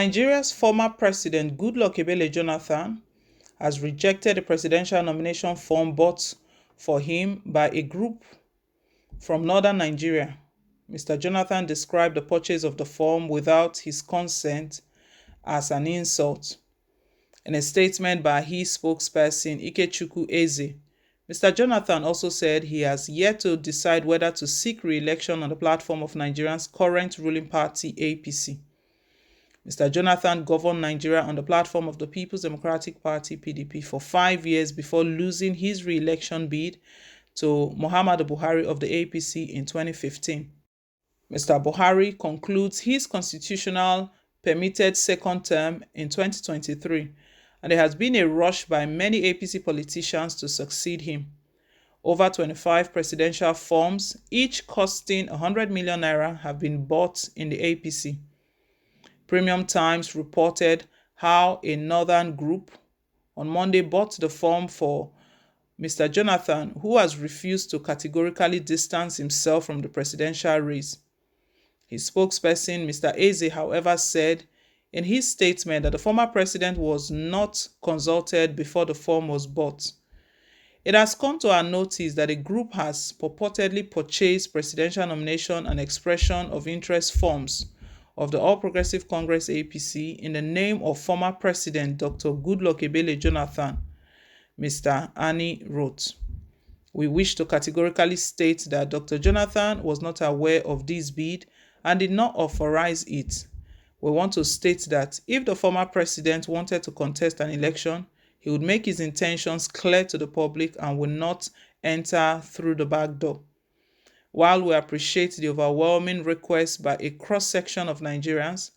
Nigeria's former president Goodluck Jonathan has rejected a presidential nomination form bought for him by a group from northern Nigeria. Mr. Jonathan described the purchase of the form without his consent as an insult. In a statement by his spokesperson Ikechukwu Eze, Mr. Jonathan also said he has yet to decide whether to seek re-election on the platform of Nigeria's current ruling party APC. Mr. Jonathan governed Nigeria on the platform of the People's Democratic Party (PDP) for 5 years before losing his re-election bid to Muhammadu Buhari of the APC in 2015. Mr. Buhari concludes his constitutional permitted second term in 2023, and there has been a rush by many APC politicians to succeed him. Over 25 presidential forms, each costing 100 million naira, have been bought in the APC. Premium Times reported how a northern group on Monday bought the form for Mr. Jonathan, who has refused to categorically distance himself from the presidential race. His spokesperson, Mr. Eze, however, said in his statement that the former president was not consulted before the form was bought. It has come to our notice that a group has purportedly purchased presidential nomination and expression of interest forms of the All Progressive Congress APC in the name of former President Dr. Goodluck Jonathan, Mr. Ani wrote. We wish to categorically state that Dr. Jonathan was not aware of this bid and did not authorize it. We want to state that if the former president wanted to contest an election, he would make his intentions clear to the public and would not enter through the back door. While we appreciate the overwhelming request by a cross-section of Nigerians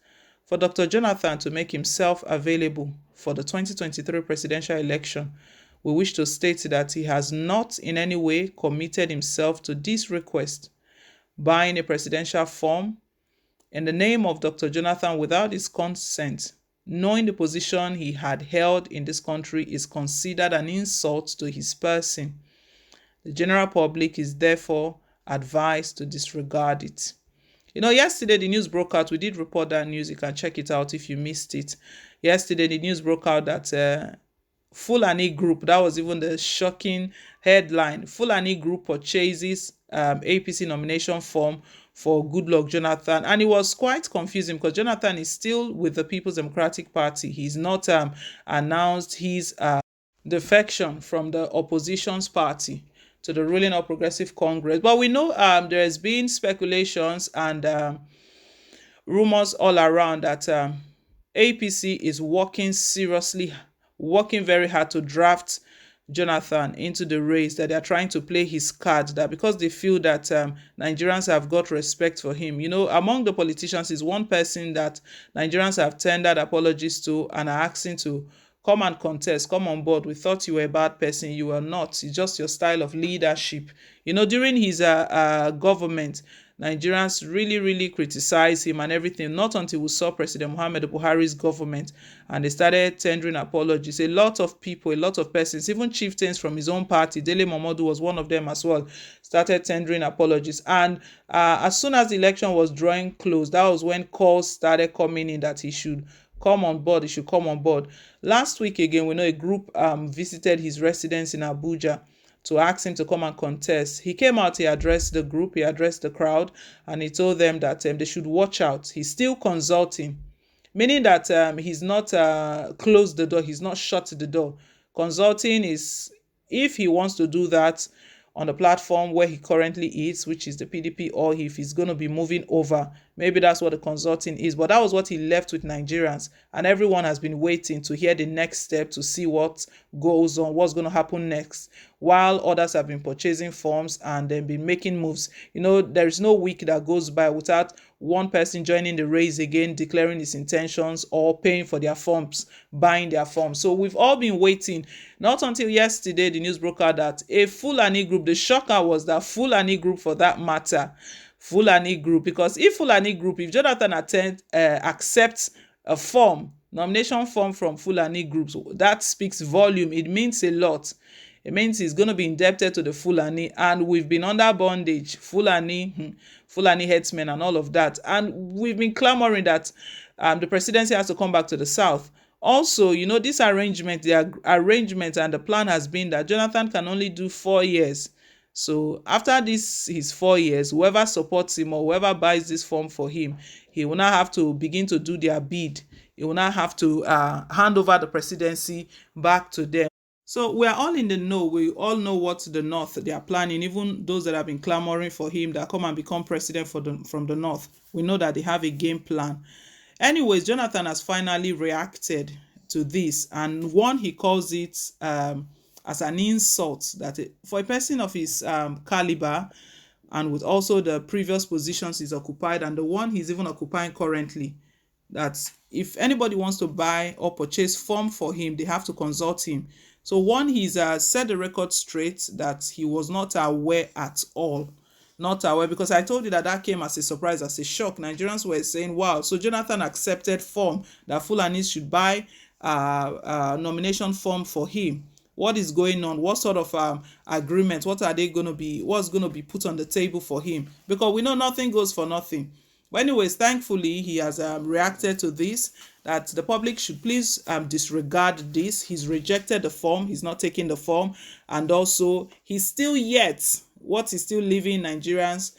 for Dr. Jonathan to make himself available for the 2023 presidential election, we wish to state that he has not in any way committed himself to this request. Buying a presidential form in the name of Dr. Jonathan without his consent, knowing the position he had held in this country, is considered an insult to his person. The general public is therefore advised to disregard it. Yesterday the news broke out. We did report that news. You can check it out if you missed it. Yesterday the news broke out that Fulani Group, that was even the shocking headline, Fulani Group purchases APC nomination form for Goodluck Jonathan. And it was quite confusing because Jonathan is still with the People's Democratic Party. He's not announced his defection from the opposition's party to the ruling All Progressive Congress. But we know there has been speculations and rumors all around that APC is working very hard to draft Jonathan into the race, that they are trying to play his card, that because they feel that Nigerians have got respect for him. Among the politicians is one person that Nigerians have tendered apologies to and are asking to come and contest, come on board. We thought you were a bad person. You are not. It's just your style of leadership. During his government, Nigerians really criticized him and everything, not until we saw President Muhammadu Buhari's government and they started tendering apologies. A lot of people, a lot of persons, even chieftains from his own party, Dele Momodu was one of them as well, started tendering apologies. And as soon as the election was drawing close, that was when calls started coming in that he should come on board. Last week again, we know a group visited his residence in Abuja to ask him to come and contest. He came out, he addressed the group, he addressed the crowd, and he told them that they should watch out. He's still consulting, meaning that he's not closed the door, he's not shut the door. Consulting is, if he wants to do that on the platform where he currently is, which is the PDP, or if he's going to be moving over, maybe that's what the consulting is. But that was what he left with Nigerians, and everyone has been waiting to hear the next step, to see what goes on, what's going to happen next, while others have been purchasing forms and then been making moves. There is no week that goes by without one person joining the race again, declaring his intentions or paying for their forms, buying their forms. So we've all been waiting. Not until yesterday the news broke out that a Fulani group, the shocker was that Fulani group, for that matter, Fulani group, because if Jonathan accepts a nomination form from Fulani groups, that speaks volume. It means a lot. It means he's going to be indebted to the Fulani, and we've been under bondage, Fulani headsmen and all of that. And we've been clamoring that the presidency has to come back to the south. Also, this arrangement, arrangement and the plan has been that Jonathan can only do 4 years. So after this, his 4 years, whoever supports him or whoever buys this form for him, he will now have to begin to do their bid. He will now have to hand over the presidency back to them. So we are all in the know. We all know what the North they are planning. Even those that have been clamoring for him that come and become president from the North, we know that they have a game plan. Anyways, Jonathan has finally reacted to this, and one, he calls it as an insult that for a person of his caliber and with also the previous positions he's occupied and the one he's even occupying currently, that if anybody wants to buy or purchase form for him, they have to consult him. So one, he's set the record straight that he was not aware at all. Not aware, because I told you that came as a surprise, as a shock. Nigerians were saying, wow, so Jonathan accepted form that Fulanis should buy nomination form for him. What is going on? What sort of agreement? What are they going to be? What's going to be put on the table for him? Because we know nothing goes for nothing. But anyways, thankfully, he has reacted to this, that the public should please disregard this. He's rejected the form. He's not taking the form. And also, he's still yet, what is still leaving Nigerians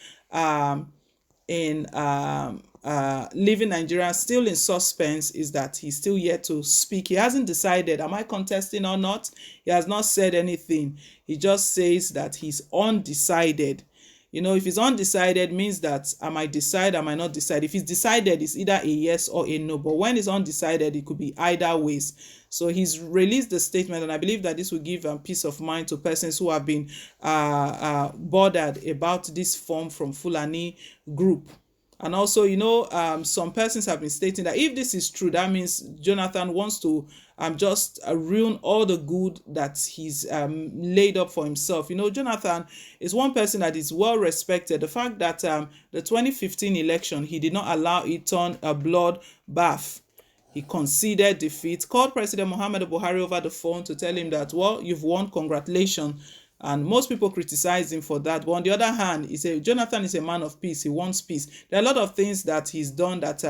leaving Nigerians still in suspense is that he's still yet to speak. He hasn't decided, am I contesting or not? He has not said anything. He just says that he's undecided. If he's undecided, means that I might decide, I might not decide. If he's decided, it's either a yes or a no. But when it's undecided, it could be either ways. So he's released the statement, and I believe that this will give peace of mind to persons who have been bothered about this form from Fulani group. And also, some persons have been stating that if this is true, that means Jonathan wants to just ruin all the good that he's laid up for himself. Jonathan is one person that is well respected. The fact that the 2015 election, he did not allow it turn a blood bath. He conceded defeat, called President Muhammadu Buhari over the phone to tell him that, well, you've won, congratulations. And most people criticize him for that. But on the other hand, Jonathan is a man of peace. He wants peace. There are a lot of things that he's done that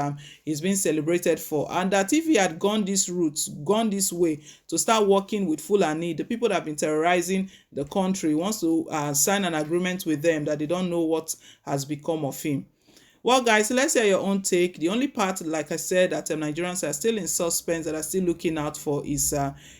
he's been celebrated for. And that if he had gone this route, gone this way, to start working with Fulani, the people that have been terrorizing the country, wants to sign an agreement with them that they don't know what has become of him. Well, guys, let's hear your own take. The only part, like I said, that Nigerians are still in suspense, that are still looking out for, is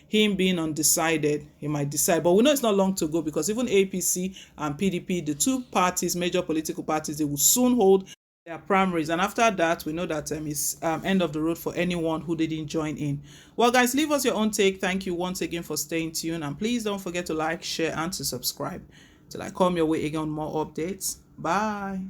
him being undecided. He might decide. But we know it's not long to go, because even APC and PDP, the two parties, major political parties, they will soon hold their primaries. And after that, we know that it's end of the road for anyone who didn't join in. Well, guys, leave us your own take. Thank you once again for staying tuned. And please don't forget to like, share, and to subscribe. Till I come your way again on more updates. Bye.